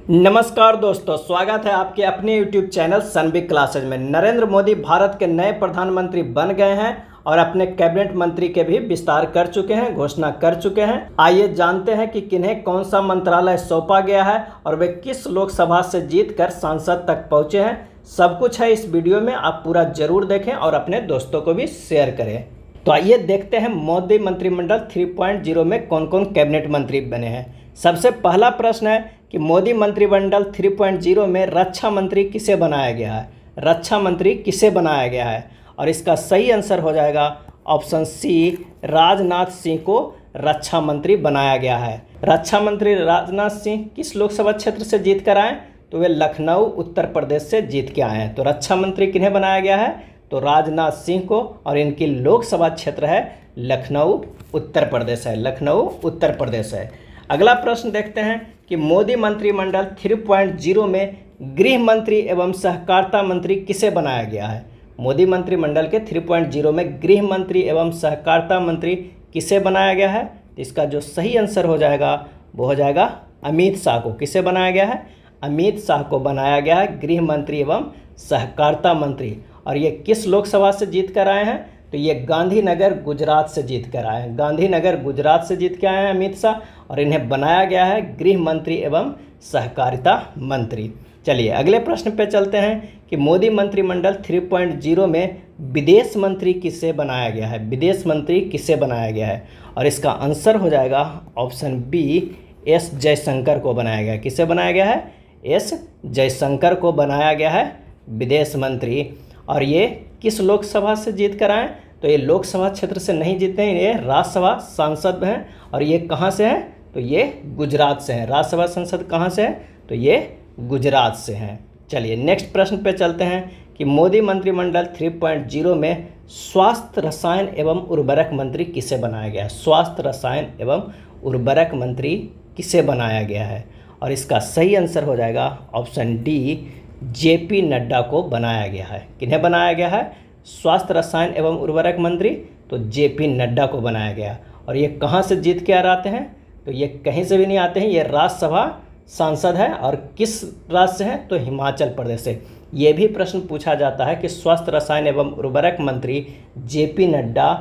नमस्कार दोस्तों, स्वागत है आपके अपने YouTube चैनल सनबिग क्लासेज में। नरेंद्र मोदी भारत के नए प्रधानमंत्री बन गए हैं और अपने कैबिनेट मंत्री के भी विस्तार कर चुके हैं, घोषणा कर चुके हैं। आइए जानते हैं कि किन्हें कौन सा मंत्रालय सौंपा गया है और वे किस लोकसभा से जीतकर सांसद तक पहुंचे हैं। सब कुछ है इस वीडियो में, आप पूरा जरूर देखें और अपने दोस्तों को भी शेयर करें। तो आइए देखते हैं मोदी मंत्रिमंडल 3.0 में कौन कौन कैबिनेट मंत्री बने हैं। सबसे पहला प्रश्न है कि मोदी मंत्रिमंडल 3.0 में रक्षा मंत्री किसे बनाया गया है। रक्षा मंत्री किसे बनाया गया है और इसका सही आंसर हो जाएगा ऑप्शन सी, राजनाथ सिंह को रक्षा मंत्री बनाया गया है। रक्षा मंत्री राजनाथ सिंह किस लोकसभा क्षेत्र से जीत कर आए, तो वे लखनऊ उत्तर प्रदेश से जीत के आए हैं। तो रक्षा मंत्री किन्हें बनाया गया है, तो राजनाथ सिंह को, और इनकी लोकसभा क्षेत्र है लखनऊ उत्तर प्रदेश है। लखनऊ उत्तर प्रदेश है। अगला प्रश्न देखते हैं कि मोदी मंत्रिमंडल 3.0 में गृह मंत्री एवं सहकारिता मंत्री किसे बनाया गया है। मोदी मंत्रिमंडल के 3.0 में गृह मंत्री एवं सहकारिता मंत्री किसे बनाया गया है। इसका जो सही आंसर हो जाएगा वो हो जाएगा अमित शाह को। किसे बनाया गया है, अमित शाह को बनाया गया है गृह मंत्री एवं सहकारिता मंत्री। और ये किस लोकसभा से जीत कर आए हैं, तो ये गांधीनगर गुजरात से जीत कर आए हैं। गांधीनगर गुजरात से जीत के आए हैं अमित शाह, और इन्हें बनाया गया है गृह मंत्री एवं सहकारिता मंत्री। चलिए अगले प्रश्न पे चलते हैं कि मोदी मंत्रिमंडल 3.0 में विदेश मंत्री किसे बनाया गया है। विदेश मंत्री किसे बनाया गया है, और इसका आंसर हो जाएगा ऑप्शन बी, एस जयशंकर को बनाया गया है। किसे बनाया गया है, एस जयशंकर को बनाया गया है विदेश मंत्री। और ये किस लोकसभा से जीत कर आए, तो ये लोकसभा क्षेत्र से नहीं जीते हैं, ये राज्यसभा सांसद हैं। और ये कहाँ से हैं, तो ये गुजरात से हैं। राज्यसभा सांसद कहाँ से हैं, तो ये गुजरात से हैं। चलिए नेक्स्ट प्रश्न पे चलते हैं कि मोदी मंत्रिमंडल 3.0 में स्वास्थ्य रसायन एवं उर्वरक मंत्री किसे बनाया गया है। स्वास्थ्य रसायन एवं उर्वरक मंत्री किसे बनाया गया है, और इसका सही आंसर हो जाएगा ऑप्शन डी, जेपी नड्डा को बनाया गया है। किन्हें बनाया गया है, स्वास्थ्य रसायन एवं उर्वरक मंत्री, तो जेपी नड्डा को बनाया गया। और ये कहाँ से जीत के आते हैं, तो ये कहीं से भी नहीं आते हैं, ये राज्यसभा सांसद है। और किस राज्य से हैं, तो हिमाचल प्रदेश से। ये भी प्रश्न पूछा जाता है कि स्वास्थ्य रसायन एवं उर्वरक मंत्री जेपी नड्डा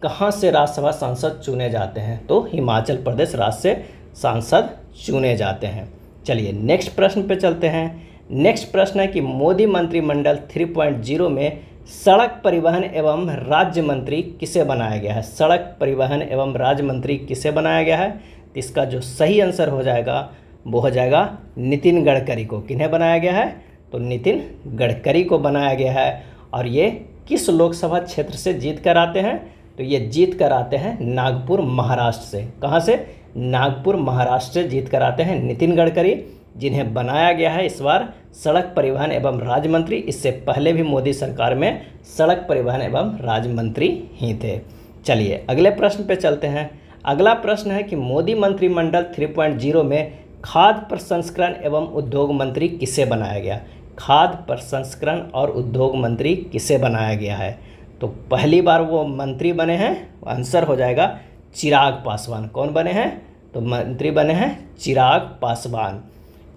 कहाँ से राज्यसभा सांसद चुने जाते हैं, तो हिमाचल प्रदेश राज्य से सांसद चुने जाते हैं। चलिए नेक्स्ट प्रश्न पे चलते हैं। नेक्स्ट प्रश्न है कि मोदी मंत्रिमंडल 3.0 में सड़क परिवहन एवं राज्य मंत्री किसे बनाया गया है। सड़क परिवहन एवं राज्य मंत्री किसे बनाया गया है, इसका जो सही आंसर हो जाएगा वो हो जाएगा नितिन गडकरी को। किन्हें बनाया गया है, तो नितिन गडकरी को बनाया गया है। और ये किस लोकसभा क्षेत्र से जीत कर आते हैं, तो ये जीत कर आते हैं नागपुर महाराष्ट्र से। कहाँ से, नागपुर महाराष्ट्र से जीत कर आते हैं नितिन गडकरी, जिन्हें बनाया गया है इस बार सड़क परिवहन एवं राज्य मंत्री। इससे पहले भी मोदी सरकार में सड़क परिवहन एवं राज्य मंत्री ही थे। चलिए अगले प्रश्न पे चलते हैं। अगला प्रश्न है कि मोदी मंत्रिमंडल 3.0 में खाद्य प्रसंस्करण एवं उद्योग मंत्री किसे बनाया गया। खाद्य प्रसंस्करण और उद्योग मंत्री किसे बनाया गया है, तो पहली बार वो मंत्री बने हैं, आंसर हो जाएगा चिराग पासवान। कौन बने हैं, तो मंत्री बने हैं चिराग पासवान।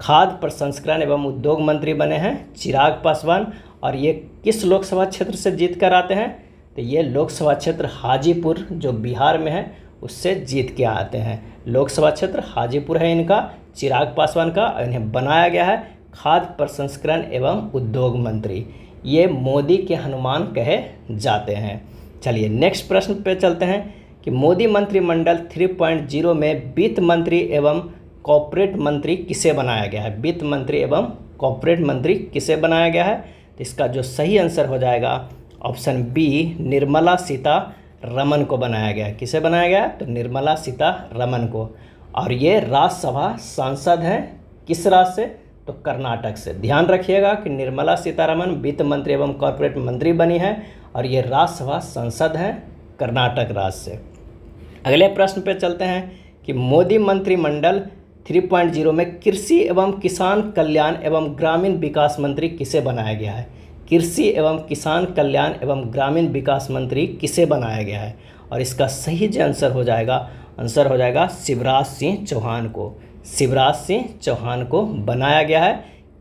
खाद्य प्रसंस्करण एवं उद्योग मंत्री बने हैं चिराग पासवान। और ये किस लोकसभा क्षेत्र से जीत कर आते हैं, तो ये लोकसभा क्षेत्र हाजीपुर जो बिहार में है उससे जीत के आते हैं। लोकसभा क्षेत्र हाजीपुर है इनका, चिराग पासवान का। इन्हें बनाया गया है खाद्य प्रसंस्करण एवं उद्योग मंत्री। ये मोदी के हनुमान कहे जाते हैं। चलिए नेक्स्ट प्रश्न पे चलते हैं कि मोदी मंत्रिमंडल 3.0 में वित्त मंत्री एवं कॉर्पोरेट मंत्री किसे बनाया गया है। वित्त मंत्री एवं कॉर्पोरेट मंत्री किसे बनाया गया है, तो इसका जो सही आंसर हो जाएगा ऑप्शन बी, निर्मला सीतारमण को बनाया गया है। किसे बनाया गया, तो निर्मला सीतारमण को। और ये राज्यसभा सांसद हैं किस राज्य से, तो कर्नाटक से। ध्यान रखिएगा कि निर्मला सीतारमण वित्त मंत्री एवं कॉर्पोरेट मंत्री बनी है और ये राज्यसभा सांसद हैं कर्नाटक राज्य से। अगले प्रश्न पे चलते हैं कि मोदी मंत्रिमंडल 3.0 में कृषि एवं किसान कल्याण एवं ग्रामीण विकास मंत्री किसे बनाया गया है। कृषि एवं किसान कल्याण एवं ग्रामीण विकास मंत्री किसे बनाया गया है, और इसका सही जो आंसर हो जाएगा शिवराज सिंह चौहान को। शिवराज सिंह चौहान को बनाया गया है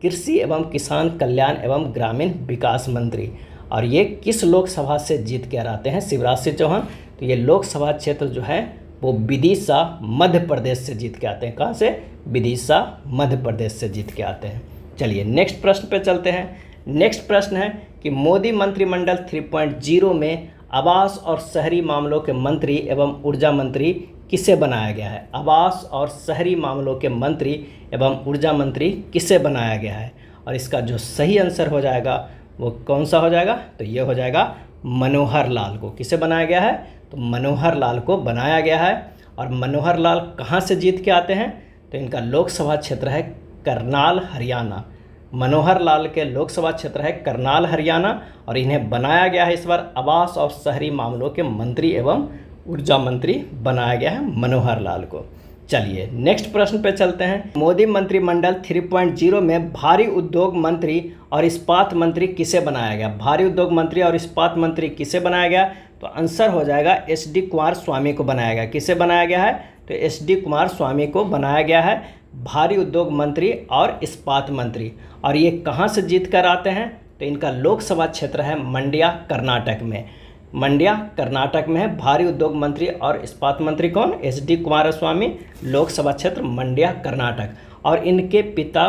कृषि एवं किसान कल्याण एवं ग्रामीण विकास मंत्री। और ये किस लोकसभा से जीत कर आते हैं शिवराज सिंह चौहान? तो ये लोकसभा क्षेत्र जो है वो विदिशा मध्य प्रदेश से जीत के आते हैं। कहाँ से? विदिशा मध्य प्रदेश से जीत के आते हैं। चलिए नेक्स्ट प्रश्न पे चलते हैं। नेक्स्ट प्रश्न है कि मोदी मंत्रिमंडल 3.0 में आवास और शहरी मामलों के मंत्री एवं ऊर्जा मंत्री किसे बनाया गया है? आवास और शहरी मामलों के मंत्री एवं ऊर्जा मंत्री किसे बनाया गया है? और इसका जो सही आंसर हो जाएगा वो कौन सा हो जाएगा? तो ये हो जाएगा मनोहर लाल को। किसे बनाया गया है? तो मनोहर लाल को बनाया गया है। और मनोहर लाल कहाँ से जीत के आते हैं? तो इनका लोकसभा क्षेत्र है करनाल हरियाणा। मनोहर लाल के लोकसभा क्षेत्र है करनाल हरियाणा और इन्हें बनाया गया है इस बार आवास और शहरी मामलों के मंत्री एवं ऊर्जा मंत्री बनाया गया है मनोहर लाल को। चलिए नेक्स्ट प्रश्न पे चलते हैं। मोदी मंत्रिमंडल 3.0 में भारी उद्योग मंत्री और इस्पात मंत्री किसे बनाया गया? भारी उद्योग मंत्री और इस्पात मंत्री किसे बनाया गया? तो आंसर हो जाएगा एस डी कुमारस्वामी को बनाया गया। किसे बनाया गया है? तो एस डी कुमारस्वामी को बनाया गया है भारी उद्योग मंत्री और इस्पात मंत्री। और ये कहाँ से जीत कर आते हैं? तो इनका लोकसभा क्षेत्र है मंड्या कर्नाटक में। मंड्या कर्नाटक में है भारी उद्योग मंत्री और इस्पात मंत्री कौन? एस डी कुमारस्वामी, लोकसभा क्षेत्र मंड्या कर्नाटक। और इनके पिता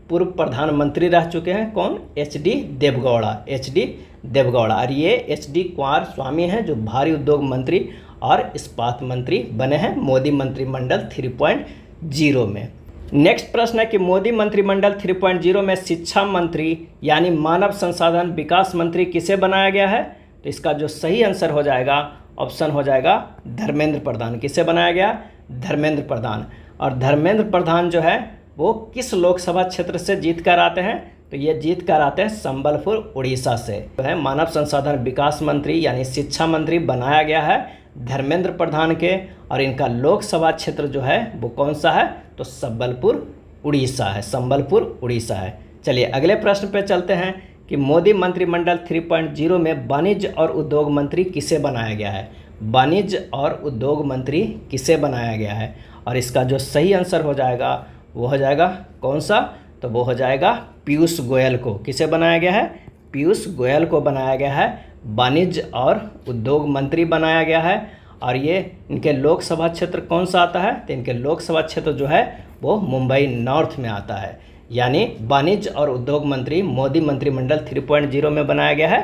पूर्व प्रधानमंत्री रह चुके हैं कौन? H D Deve Gowda. H D Deve Gowda. और ये एच डी कुमारस्वामी हैं जो भारी उद्योग मंत्री और इस्पात मंत्री बने हैं मोदी मंत्रिमंडल 3.0 में। नेक्स्ट प्रश्न है कि मोदी मंत्रिमंडल 3.0 में शिक्षा मंत्री यानी मानव संसाधन विकास मंत्री किसे बनाया गया है? तो इसका जो सही आंसर हो जाएगा ऑप्शन हो जाएगा धर्मेंद्र प्रधान। किसे बनाया गया? धर्मेंद्र प्रधान। और धर्मेंद्र प्रधान जो है वो किस लोकसभा क्षेत्र से जीत कर आते हैं? तो ये जीत कर आते हैं संबलपुर उड़ीसा से। तो है मानव संसाधन विकास मंत्री यानी शिक्षा मंत्री बनाया गया है धर्मेंद्र प्रधान के। और इनका लोकसभा क्षेत्र जो है वो कौन सा है? तो संबलपुर उड़ीसा है। संबलपुर उड़ीसा है। चलिए अगले प्रश्न पे चलते हैं कि मोदी मंत्रिमंडल 3.0 में वाणिज्य और उद्योग मंत्री किसे बनाया गया है? वाणिज्य और उद्योग मंत्री किसे बनाया गया है? और इसका जो सही आंसर हो जाएगा वो हो जाएगा कौन सा? तो वो हो जाएगा पीयूष गोयल को। किसे बनाया गया है? पीयूष गोयल को बनाया गया है वाणिज्य और उद्योग मंत्री बनाया गया है। और ये इनके लोकसभा क्षेत्र कौन सा आता है? तो इनके लोकसभा क्षेत्र जो है वो मुंबई नॉर्थ में आता है। यानी वाणिज्य और उद्योग मंत्री मोदी मंत्रिमंडल 3.0 में बनाया गया है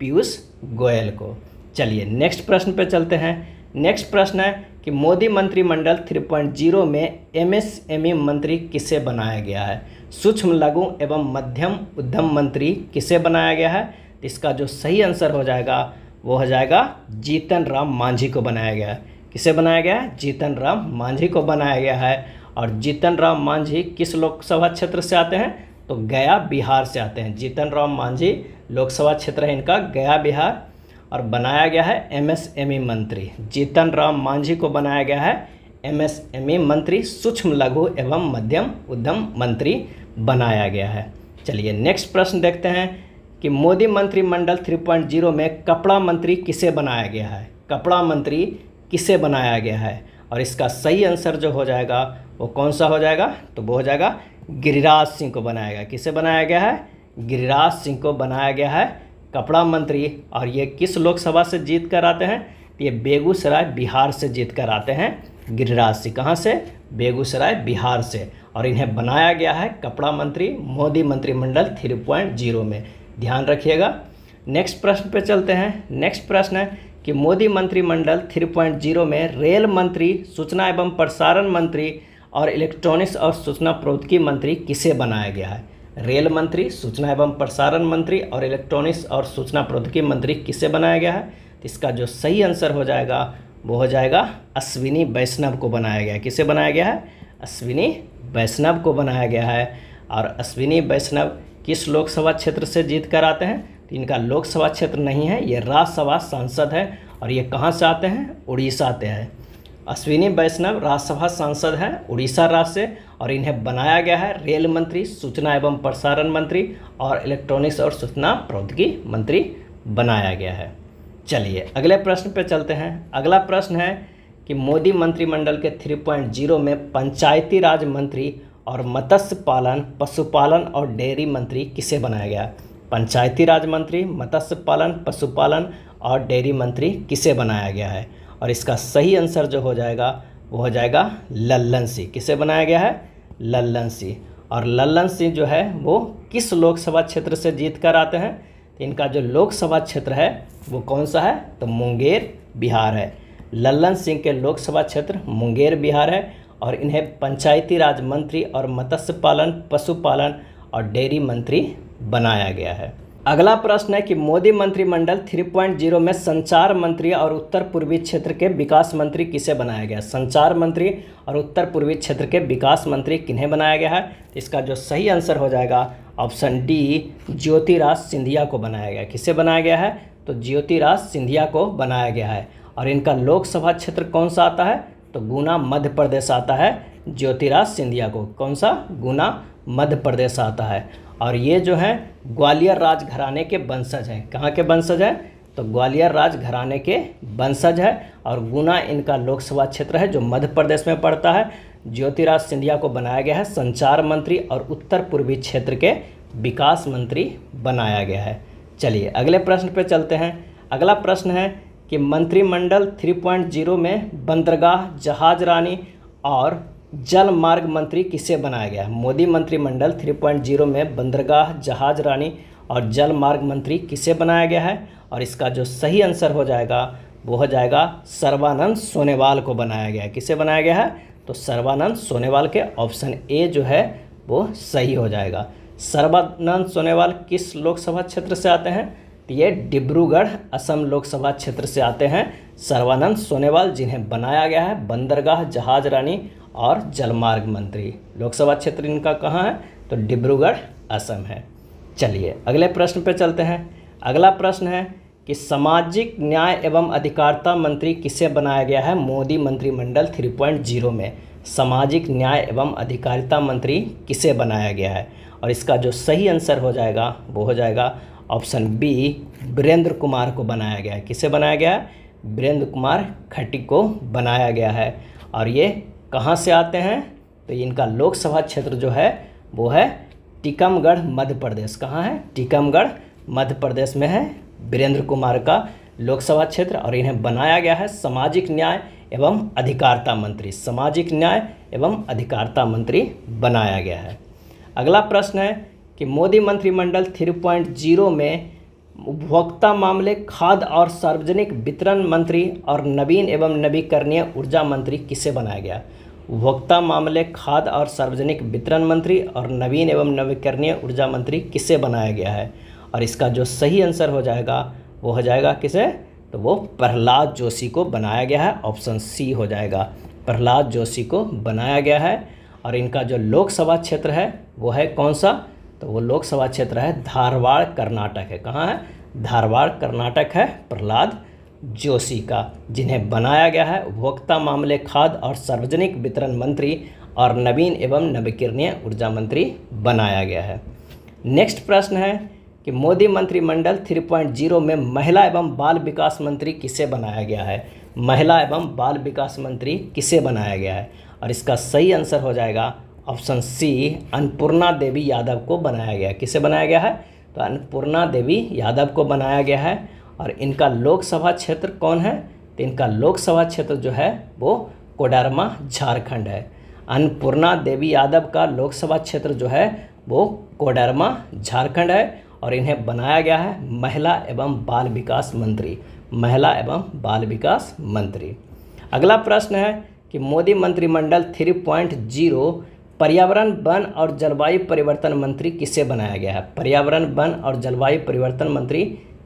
पीयूष गोयल को। चलिए नेक्स्ट प्रश्न पे चलते हैं। नेक्स्ट प्रश्न है कि मोदी मंत्रिमंडल 3.0 में एमएसएमई मंत्री किसे बनाया गया है? सूक्ष्म लघु एवं मध्यम उद्यम मंत्री किसे बनाया गया है? इसका जो सही आंसर हो जाएगा वो हो जाएगा जीतन राम मांझी को बनाया गया है। किसे बनाया गया है? जीतन राम मांझी को बनाया गया है। और जीतन राम मांझी किस लोकसभा क्षेत्र से आते हैं? तो गया बिहार से आते हैं। जीतन राम मांझी लोकसभा क्षेत्र है इनका गया बिहार। और बनाया गया है एमएसएमई मंत्री। जीतन राम मांझी को बनाया गया है एमएसएमई मंत्री, सूक्ष्म लघु एवं मध्यम उद्यम मंत्री बनाया गया है। चलिए नेक्स्ट प्रश्न देखते हैं कि मोदी मंत्रिमंडल 3.0 में कपड़ा मंत्री किसे बनाया गया है? कपड़ा मंत्री किसे बनाया गया है? और इसका सही आंसर जो हो जाएगा वो कौन सा हो जाएगा? तो वो हो जाएगा गिरिराज सिंह को बनाया गया। किसे बनाया गया है? गिरिराज सिंह को बनाया गया है कपड़ा मंत्री। और ये किस लोकसभा से जीत कर आते हैं? ये बेगूसराय बिहार से जीत कर आते हैं गिरिराज सिंह। कहाँ से? बेगूसराय बिहार से। और इन्हें बनाया गया है कपड़ा मंत्री मोदी मंत्रिमंडल 3.0 में। ध्यान रखिएगा। नेक्स्ट प्रश्न पे चलते हैं। नेक्स्ट प्रश्न है कि मोदी मंत्रिमंडल 3.0 में रेल मंत्री, सूचना एवं प्रसारण मंत्री और इलेक्ट्रॉनिक्स और सूचना प्रौद्योगिकी मंत्री किसे बनाया गया है? रेल मंत्री, सूचना एवं प्रसारण मंत्री और इलेक्ट्रॉनिक्स और सूचना प्रौद्योगिकी मंत्री किसे बनाया गया है? इसका जो सही आंसर हो जाएगा वो हो जाएगा अश्विनी वैष्णव को बनाया गया है। किसे बनाया गया है? अश्विनी वैष्णव को बनाया गया है। और अश्विनी वैष्णव किस लोकसभा क्षेत्र से जीत कर आते हैं? तो इनका लोकसभा क्षेत्र नहीं है, ये राज्यसभा सांसद है। और ये कहाँ से आते हैं? उड़ीसा से है। अश्विनी वैष्णव राज्यसभा सांसद हैं उड़ीसा राज्य से। और इन्हें बनाया गया है रेल मंत्री, सूचना एवं प्रसारण मंत्री और इलेक्ट्रॉनिक्स और सूचना प्रौद्योगिकी मंत्री बनाया गया है। चलिए अगले प्रश्न पे चलते हैं। अगला प्रश्न है कि मोदी मंत्रिमंडल के 3.0 में पंचायती राज मंत्री और मत्स्य पालन, पशुपालन और डेयरी मंत्री किसे बनाया गया? पंचायती राज मंत्री, मत्स्य पालन, पशुपालन और डेयरी मंत्री किसे बनाया गया है? और इसका सही आंसर जो हो जाएगा वो हो जाएगा लल्लन सिंह। किसे बनाया गया है? लल्लन सिंह। और लल्लन सिंह जो है वो किस लोकसभा क्षेत्र से जीत कर आते हैं? तो इनका जो लोकसभा क्षेत्र है वो कौन सा है? तो मुंगेर बिहार है। लल्लन सिंह के लोकसभा क्षेत्र मुंगेर बिहार है और इन्हें पंचायती राज मंत्री और मत्स्य पालन, पशुपालन और डेयरी मंत्री बनाया गया है। अगला प्रश्न है कि मोदी मंत्रिमंडल 3.0 में संचार मंत्री और उत्तर पूर्वी क्षेत्र के विकास मंत्री किसे बनाया गया? संचार मंत्री और उत्तर पूर्वी क्षेत्र के विकास मंत्री किन्हें बनाया गया है? इसका जो सही आंसर हो जाएगा ऑप्शन डी, ज्योतिराज सिंधिया को बनाया गया। किसे बनाया गया है? तो ज्योतिराज सिंधिया को बनाया गया है। और इनका लोकसभा क्षेत्र कौन सा आता है? तो गुना मध्य प्रदेश आता है ज्योतिराज सिंधिया को। कौन सा? गुना मध्य प्रदेश आता है। और ये जो है ग्वालियर राजघराने के वंशज हैं। कहाँ के वंशज हैं? तो ग्वालियर राजघराने के वंशज है और गुना इनका लोकसभा क्षेत्र है जो मध्य प्रदेश में पड़ता है। ज्योतिराज सिंधिया को बनाया गया है संचार मंत्री और उत्तर पूर्वी क्षेत्र के विकास मंत्री बनाया गया है। चलिए अगले प्रश्न पे चलते हैं। अगला प्रश्न है कि मंत्रिमंडल 3.0 में बंदरगाह, जहाज रानी और जल मार्ग मंत्री किसे बनाया गया है? मोदी मंत्रिमंडल 3.0 में बंदरगाह, जहाज रानी और जल मार्ग मंत्री किसे बनाया गया है? और इसका जो सही आंसर हो जाएगा वो हो जाएगा सर्बानंद सोनोवाल को बनाया गया है। किसे बनाया गया है? तो सर्बानंद सोनोवाल के ऑप्शन ए जो है वो सही हो जाएगा। सर्बानंद सोनोवाल किस लोकसभा क्षेत्र से आते हैं? तो ये डिब्रूगढ़ असम लोकसभा क्षेत्र से आते हैं सर्बानंद सोनोवाल, जिन्हें बनाया गया है बंदरगाह, जहाज रानी और जलमार्ग मंत्री। लोकसभा क्षेत्र इनका कहाँ है? तो डिब्रूगढ़ असम है। चलिए अगले प्रश्न पे चलते हैं। अगला प्रश्न है कि सामाजिक न्याय एवं अधिकारिता मंत्री किसे बनाया गया है मोदी मंत्रिमंडल 3.0 में? सामाजिक न्याय एवं अधिकारिता मंत्री किसे बनाया गया है? और इसका जो सही आंसर हो जाएगा वो हो जाएगा ऑप्शन बी, वीरेंद्र कुमार को बनाया गया है। किसे बनाया गया है? वीरेंद्र कुमार खट्टी को बनाया गया है। और ये कहाँ से आते हैं? तो इनका लोकसभा क्षेत्र जो है वो है टीकमगढ़ मध्य प्रदेश। कहाँ है? टीकमगढ़ मध्य प्रदेश में है वीरेंद्र कुमार का लोकसभा क्षेत्र और इन्हें बनाया गया है सामाजिक न्याय एवं अधिकारिता मंत्री। सामाजिक न्याय एवं अधिकारिता मंत्री बनाया गया है। अगला प्रश्न है कि मोदी मंत्रिमंडल 3.0 में उपभोक्ता मामले, खाद्य और सार्वजनिक वितरण मंत्री और नवीन एवं नवीकरणीय ऊर्जा मंत्री किसे बनाया गया? उपभोक्ता मामले, खाद्य और सार्वजनिक वितरण मंत्री और नवीन एवं नवीकरणीय ऊर्जा मंत्री किसे बनाया गया है? और इसका जो सही आंसर हो जाएगा वो हो जाएगा किसे? तो वो प्रहलाद जोशी को बनाया गया है। ऑप्शन सी हो जाएगा, प्रहलाद जोशी को बनाया गया है। और इनका जो लोकसभा क्षेत्र है वो है कौन सा? तो वो लोकसभा क्षेत्र है धारवाड़ कर्नाटक है। कहाँ है? धारवाड़ कर्नाटक है प्रहलाद जोशी का, जिन्हें बनाया गया है उपभोक्ता मामले, खाद्य और सार्वजनिक वितरण मंत्री और नवीन एवं नवीकरणीय ऊर्जा मंत्री बनाया गया है। नेक्स्ट प्रश्न है कि मोदी मंत्रिमंडल 3.0 में महिला एवं बाल विकास मंत्री किसे बनाया गया है? महिला एवं बाल विकास मंत्री किसे बनाया गया है? और इसका सही आंसर हो जाएगा ऑप्शन सी, अन्नपूर्णा देवी यादव को बनाया गया है। किसे बनाया गया है? तो अन्नपूर्णा देवी यादव को बनाया गया है। और इनका लोकसभा क्षेत्र कौन है? तो इनका लोकसभा क्षेत्र जो है वो कोडरमा झारखंड है। अन्नपूर्णा देवी यादव का लोकसभा क्षेत्र जो है वो कोडरमा झारखंड है और इन्हें बनाया गया है महिला एवं बाल विकास मंत्री। महिला एवं बाल विकास मंत्री। अगला प्रश्न है कि मोदी मंत्रिमंडल 3.0 पर्यावरण, वन और जलवायु परिवर्तन मंत्री किसे बनाया गया है? पर्यावरण, वन और जलवायु परिवर्तन मंत्री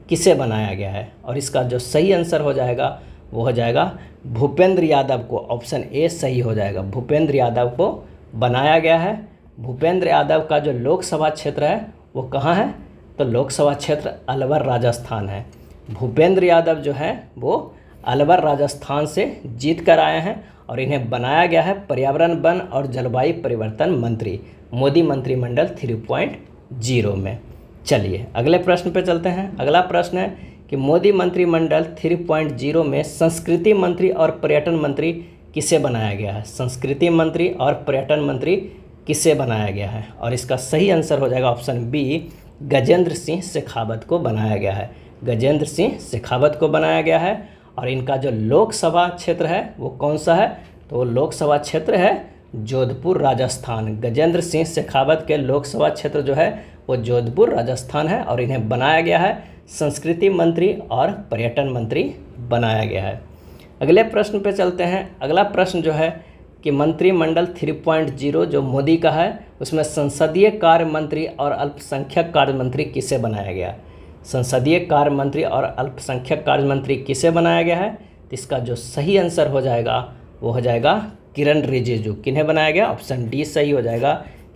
किसे बनाया गया है? और इसका जो सही आंसर हो जाएगा वो हो जाएगा भूपेंद्र यादव को। ऑप्शन ए सही हो जाएगा, भूपेंद्र यादव को बनाया गया है। भूपेंद्र यादव का जो लोकसभा क्षेत्र है वो कहाँ है? तो लोकसभा क्षेत्र अलवर राजस्थान है। भूपेंद्र यादव जो है वो अलवर राजस्थान से जीत कर आए हैं और इन्हें बनाया गया है पर्यावरण, वन और जलवायु परिवर्तन मंत्री मोदी मंत्रिमंडल 3.0 में। चलिए अगले प्रश्न पे चलते हैं। अगला प्रश्न है कि मोदी मंत्रिमंडल 3.0 में संस्कृति मंत्री और पर्यटन मंत्री किसे बनाया गया है। संस्कृति मंत्री और पर्यटन मंत्री किसे बनाया गया है, और इसका सही आंसर हो जाएगा ऑप्शन बी, गजेंद्र सिंह शेखावत को बनाया गया है। गजेंद्र सिंह शेखावत को बनाया गया है। और इनका जो लोकसभा क्षेत्र है वो कौन सा है, तो वो लोकसभा क्षेत्र है जोधपुर राजस्थान। गजेंद्र सिंह शेखावत के लोकसभा क्षेत्र जो है वो जोधपुर राजस्थान है, और इन्हें बनाया गया है संस्कृति मंत्री और पर्यटन मंत्री बनाया गया है। अगले प्रश्न पे चलते हैं। अगला प्रश्न जो है कि मंत्रिमंडल 3.0 जो मोदी का है उसमें संसदीय कार्य मंत्री और अल्पसंख्यक कार्य मंत्री किसे बनाया गया। संसदीय कार्य मंत्री और अल्पसंख्यक कार्य मंत्री किसे बनाया गया है, तो इसका जो सही आंसर हो जाएगा वो हो जाएगा किरण रिजिजू। किन्हें बनाया गया, ऑप्शन डी सही हो जाएगा।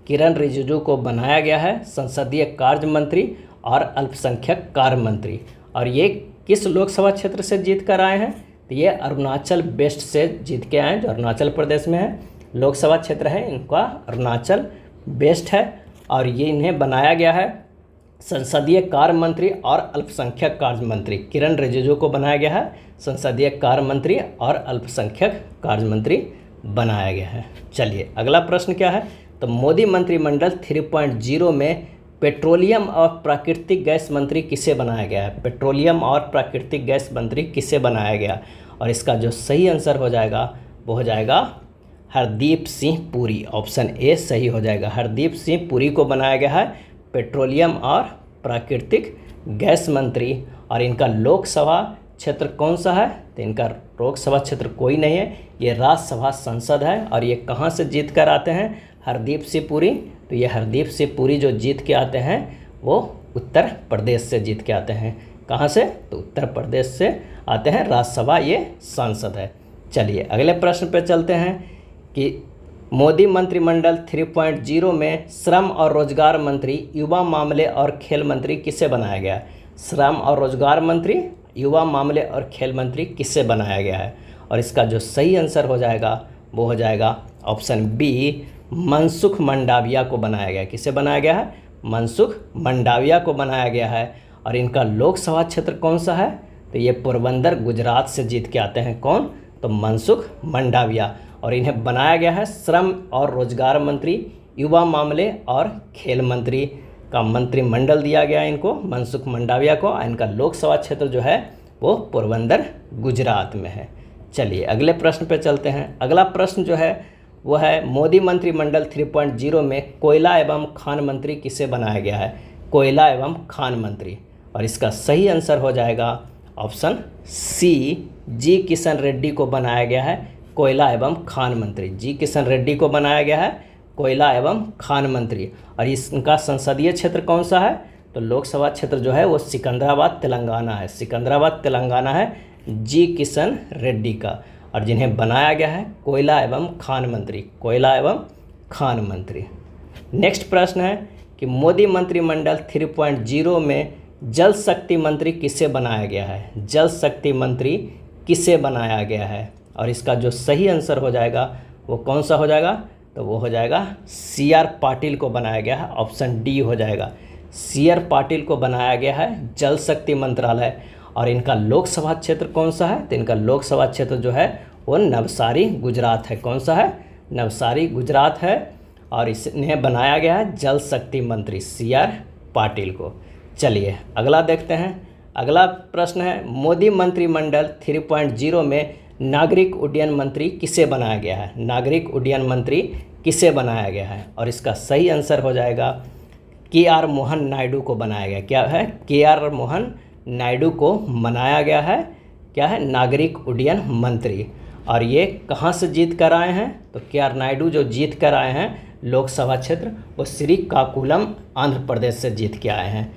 किरण रिजिजू को बनाया गया है संसदीय कार्य मंत्री और अल्पसंख्यक कार्य मंत्री। और ये किस लोकसभा क्षेत्र से जीत कर आए हैं, तो ये अरुणाचल वेस्ट से जीत के आए हैं, जो अरुणाचल प्रदेश में है। लोकसभा क्षेत्र है इनका अरुणाचल वेस्ट है, और ये इन्हें बनाया गया है संसदीय कार्य मंत्री और अल्पसंख्यक कार्य मंत्री। किरण रिजिजू को बनाया गया है संसदीय कार्य मंत्री और अल्पसंख्यक कार्य मंत्री बनाया गया है। चलिए अगला प्रश्न क्या है, तो मोदी मंत्रिमंडल 3.0 में पेट्रोलियम और प्राकृतिक गैस मंत्री किसे बनाया गया है। पेट्रोलियम और प्राकृतिक गैस मंत्री किसे बनाया गया, और इसका जो सही आंसर हो जाएगा वो हो जाएगा हरदीप सिंह पुरी। ऑप्शन ए सही हो जाएगा। हरदीप सिंह पुरी को बनाया गया है पेट्रोलियम और प्राकृतिक गैस मंत्री। और इनका लोकसभा क्षेत्र कौन सा है, तो इनका लोकसभा क्षेत्र कोई नहीं है, ये राज्यसभा संसद है। और ये कहाँ से जीत कर आते हैं, हरदीप सिंह पुरी। तो ये हरदीप सिंह पुरी जो जीत के आते हैं वो उत्तर प्रदेश से जीत के आते हैं। कहाँ से, तो उत्तर प्रदेश से आते हैं, राज्यसभा ये सांसद है। चलिए अगले प्रश्न पे चलते हैं कि मोदी मंत्रिमंडल 3.0 में श्रम और रोजगार मंत्री, युवा मामले और खेल मंत्री किसे बनाया गया। श्रम और रोजगार मंत्री, युवा मामले और खेल मंत्री किसे बनाया गया है, और इसका जो सही आंसर हो जाएगा वो हो जाएगा ऑप्शन बी, मनसुख मंडाविया को बनाया गया। किसे बनाया गया है, मनसुख मंडाविया को बनाया गया है। और इनका लोकसभा क्षेत्र कौन सा है, तो ये पोरबंदर गुजरात से जीत के आते हैं। कौन, तो मनसुख मंडाविया। और इन्हें बनाया गया है श्रम और रोजगार मंत्री, युवा मामले और खेल मंत्री का मंत्रिमंडल दिया गया है इनको, मनसुख मंडाविया को। इनका लोकसभा क्षेत्र जो है वो पोरबंदर गुजरात में है। चलिए अगले प्रश्न पे चलते हैं। अगला प्रश्न जो है वो है मोदी मंत्रिमंडल 3.0 में कोयला एवं खान मंत्री किसे बनाया गया है। कोयला एवं खान मंत्री, और इसका सही आंसर हो जाएगा ऑप्शन सी, जी किशन रेड्डी को बनाया गया है कोयला एवं खान मंत्री। जी किशन रेड्डी को बनाया गया है कोयला एवं खान मंत्री। और इनका संसदीय क्षेत्र कौन सा है, तो लोकसभा क्षेत्र जो है वो सिकंदराबाद तेलंगाना है। सिकंदराबाद तेलंगाना है जी किशन रेड्डी का। और जिन्हें बनाया गया है कोयला एवं खान मंत्री, कोयला एवं खान मंत्री। नेक्स्ट प्रश्न है कि मोदी मंत्रिमंडल 3.0 में जल शक्ति मंत्री किसे बनाया गया है। जल शक्ति मंत्री किसे बनाया गया है, और इसका जो सही आंसर हो जाएगा वो कौन सा हो जाएगा, तो वो हो जाएगा CR पाटिल को बनाया गया है। ऑप्शन डी हो जाएगा। CR पाटिल को बनाया गया है जल शक्ति मंत्रालय। और इनका लोकसभा क्षेत्र कौन सा है, तो इनका लोकसभा क्षेत्र जो है वो नवसारी गुजरात है। कौन सा है, नवसारी गुजरात है। और इन्हें बनाया गया है जल शक्ति मंत्री CR पाटिल को। चलिए अगला देखते हैं। अगला प्रश्न है मोदी मंत्रिमंडल 3.0 में नागरिक उड्डयन मंत्री किसे बनाया गया है। नागरिक उड्डयन मंत्री किसे बनाया गया है, और इसका सही आंसर हो जाएगा KR मोहन नायडू को बनाया गया। क्या है, KR मोहन नायडू को बनाया गया है क्या है, नागरिक उड्डयन मंत्री। और ये कहाँ से जीत कर आए हैं, तो KR नायडू जो जीत कर आए हैं लोकसभा क्षेत्र वो श्रीकाकुलम आंध्र प्रदेश से जीत के आए हैं।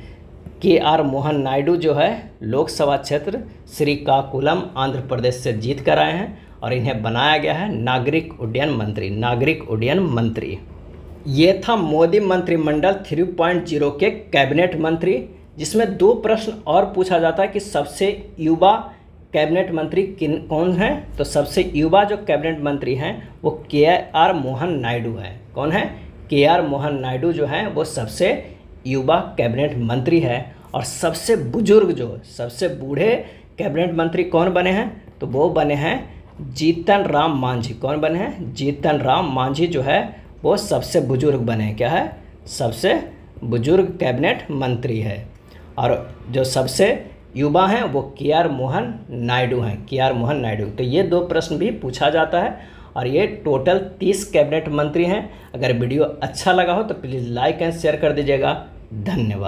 KR मोहन नायडू जो है लोकसभा क्षेत्र श्रीकाकुलम आंध्र प्रदेश से जीत कर आए हैं, और इन्हें बनाया गया है नागरिक उड्डयन मंत्री, नागरिक उड्डयन मंत्री। ये था मोदी मंत्रिमंडल 3.0 के कैबिनेट मंत्री, जिसमें 2 प्रश्न और पूछा जाता है कि सबसे युवा कैबिनेट मंत्री कौन है। तो सबसे युवा जो कैबिनेट मंत्री हैं वो KR मोहन नायडू हैं। कौन है, KR मोहन नायडू जो हैं वो सबसे युवा कैबिनेट मंत्री है। और सबसे बुजुर्ग सबसे बूढ़े कैबिनेट मंत्री कौन बने हैं, तो वो बने हैं जीतन राम मांझी। कौन बने हैं? जीतन राम मांझी जो है वो सबसे बुजुर्ग बने हैं। क्या है? सबसे बुजुर्ग कैबिनेट मंत्री है। और जो सबसे युवा हैं वो के.आर. मोहन नायडू हैं। के.आर. मोहन नायडू। तो ये 2 प्रश्न भी पूछा जाता है और ये टोटल 30 कैबिनेट मंत्री हैं। अगर वीडियो अच्छा लगा हो तो प्लीज़ लाइक एंड शेयर कर दीजिएगा। धन्यवाद।